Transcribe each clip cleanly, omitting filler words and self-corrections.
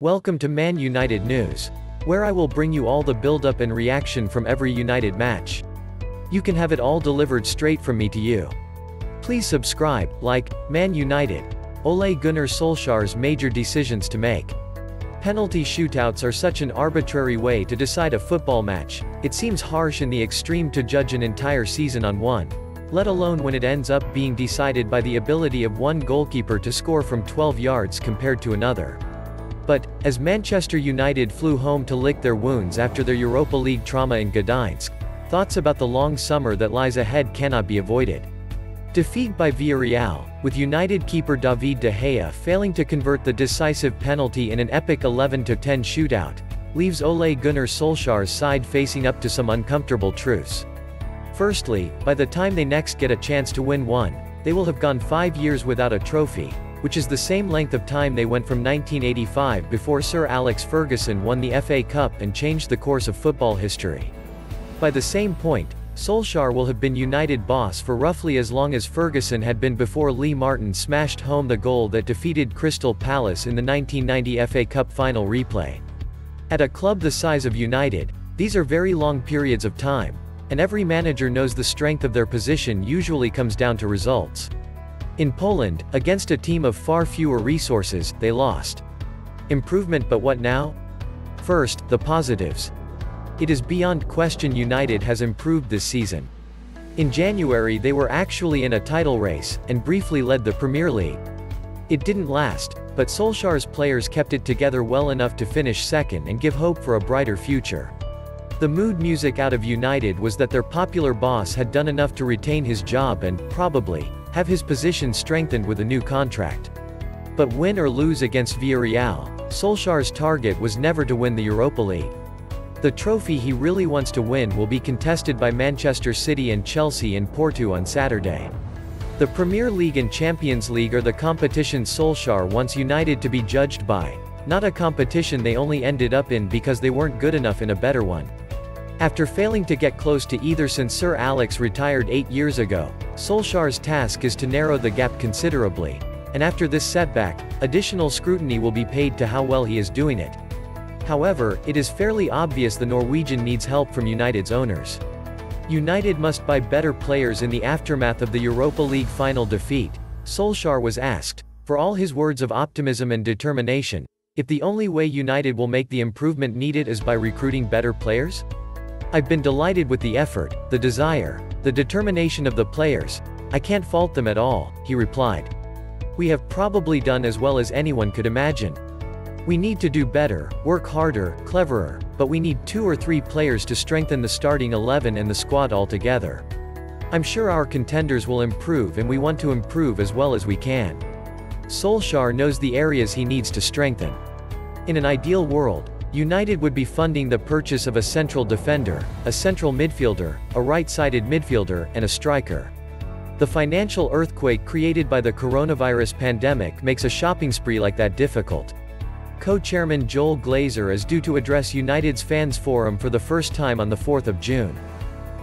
Welcome to Man United News, where I will bring you all the build-up and reaction from every United match. You can have it all delivered straight from me to you. Please subscribe, like, Man United, Ole Gunnar Solskjaer's major decisions to make. Penalty shootouts are such an arbitrary way to decide a football match. It seems harsh in the extreme to judge an entire season on one, let alone when it ends up being decided by the ability of one goalkeeper to score from 12 yards compared to another. But, as Manchester United flew home to lick their wounds after their Europa League trauma in Gdańsk, thoughts about the long summer that lies ahead cannot be avoided. Defeat by Villarreal, with United keeper David de Gea failing to convert the decisive penalty in an epic 11-10 shootout, leaves Ole Gunnar Solskjaer's side facing up to some uncomfortable truths. Firstly, by the time they next get a chance to win one, they will have gone 5 years without a trophy, which is the same length of time they went from 1985 before Sir Alex Ferguson won the FA Cup and changed the course of football history. By the same point, Solskjaer will have been United boss for roughly as long as Ferguson had been before Lee Martin smashed home the goal that defeated Crystal Palace in the 1990 FA Cup final replay. At a club the size of United, these are very long periods of time, and every manager knows the strength of their position usually comes down to results. In Poland, against a team of far fewer resources, they lost. Improvement, but what now? First, the positives. It is beyond question United has improved this season. In January they were actually in a title race, and briefly led the Premier League. It didn't last, but Solskjaer's players kept it together well enough to finish second and give hope for a brighter future. The mood music out of United was that their popular boss had done enough to retain his job and, probably, have his position strengthened with a new contract. But win or lose against Villarreal, Solskjaer's target was never to win the Europa League. The trophy he really wants to win will be contested by Manchester City and Chelsea in Porto on Saturday. The Premier League and Champions League are the competitions Solskjaer wants United to be judged by, not a competition they only ended up in because they weren't good enough in a better one. After failing to get close to either since Sir Alex retired 8 years ago, Solskjaer's task is to narrow the gap considerably, and after this setback, additional scrutiny will be paid to how well he is doing it. However, it is fairly obvious the Norwegian needs help from United's owners. United must buy better players. In the aftermath of the Europa League final defeat, Solskjaer was asked, for all his words of optimism and determination, if the only way United will make the improvement needed is by recruiting better players? I've been delighted with the effort, the desire, the determination of the players. I can't fault them at all, he replied. We have probably done as well as anyone could imagine. We need to do better, work harder, cleverer, but we need 2 or 3 players to strengthen the starting 11 and the squad altogether. I'm sure our contenders will improve and we want to improve as well as we can. Solskjaer knows the areas he needs to strengthen. In an ideal world, United would be funding the purchase of a central defender, a central midfielder, a right-sided midfielder, and a striker. The financial earthquake created by the coronavirus pandemic makes a shopping spree like that difficult. Co-chairman Joel Glazer is due to address United's fans forum for the first time on the 4th of June.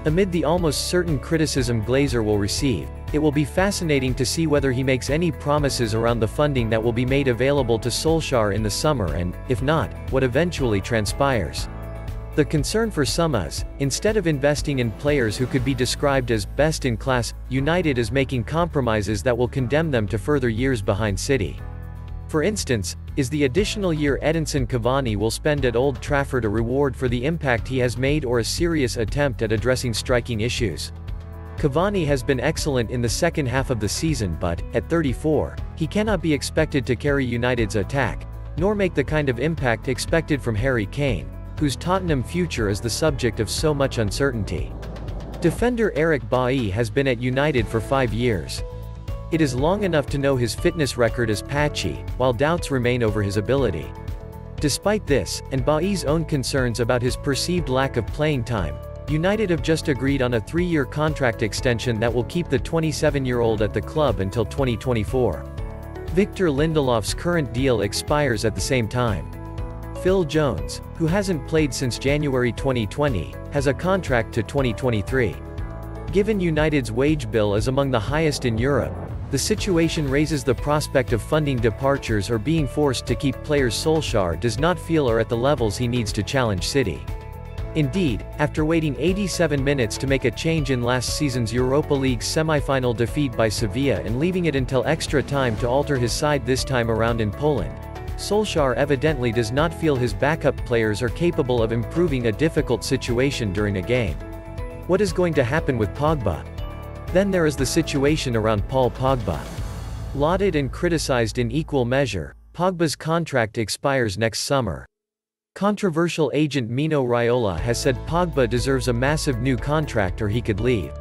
Amid the almost certain criticism Glazer will receive, it will be fascinating to see whether he makes any promises around the funding that will be made available to Solskjaer in the summer and, if not, what eventually transpires. The concern for some is, instead of investing in players who could be described as best in class, United is making compromises that will condemn them to further years behind City. For instance, is the additional year Edinson Cavani will spend at Old Trafford a reward for the impact he has made or a serious attempt at addressing striking issues? Cavani has been excellent in the second half of the season but, at 34, he cannot be expected to carry United's attack, nor make the kind of impact expected from Harry Kane, whose Tottenham future is the subject of so much uncertainty. Defender Eric Bailly has been at United for 5 years. It is long enough to know his fitness record is patchy, while doubts remain over his ability. Despite this, and Bailly's own concerns about his perceived lack of playing time, United have just agreed on a 3-year contract extension that will keep the 27-year-old at the club until 2024. Victor Lindelof's current deal expires at the same time. Phil Jones, who hasn't played since January 2020, has a contract to 2023. Given United's wage bill is among the highest in Europe, The situation raises the prospect of funding departures or being forced to keep players Solskjaer does not feel are at the levels he needs to challenge City. Indeed, after waiting 87 minutes to make a change in last season's Europa League semi-final defeat by Sevilla and leaving it until extra time to alter his side this time around in Poland, Solskjaer evidently does not feel his backup players are capable of improving a difficult situation during a game. What is going to happen with Pogba? Then there is the situation around Paul Pogba. Lauded and criticized in equal measure, Pogba's contract expires next summer. Controversial agent Mino Raiola has said Pogba deserves a massive new contract or he could leave.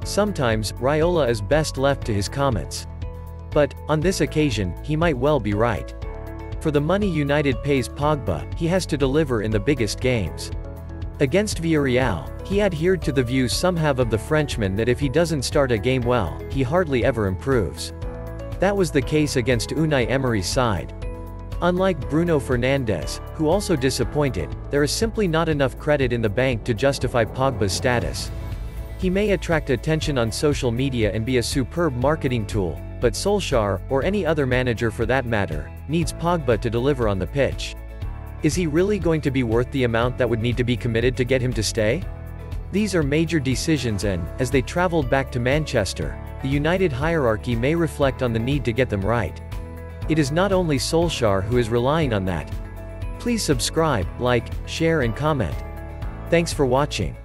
Sometimes, Raiola is best left to his comments. But, on this occasion, he might well be right. For the money United pays Pogba, he has to deliver in the biggest games. Against Villarreal, he adhered to the views some have of the Frenchman that if he doesn't start a game well, he hardly ever improves. That was the case against Unai Emery's side. Unlike Bruno Fernandes, who also disappointed, there is simply not enough credit in the bank to justify Pogba's status. He may attract attention on social media and be a superb marketing tool, but Solskjaer, or any other manager for that matter, needs Pogba to deliver on the pitch. Is he really going to be worth the amount that would need to be committed to get him to stay? These are major decisions and, as they traveled back to Manchester, the United hierarchy may reflect on the need to get them right. It is not only Solskjaer who is relying on that. Please subscribe, like, share and comment. Thanks for watching.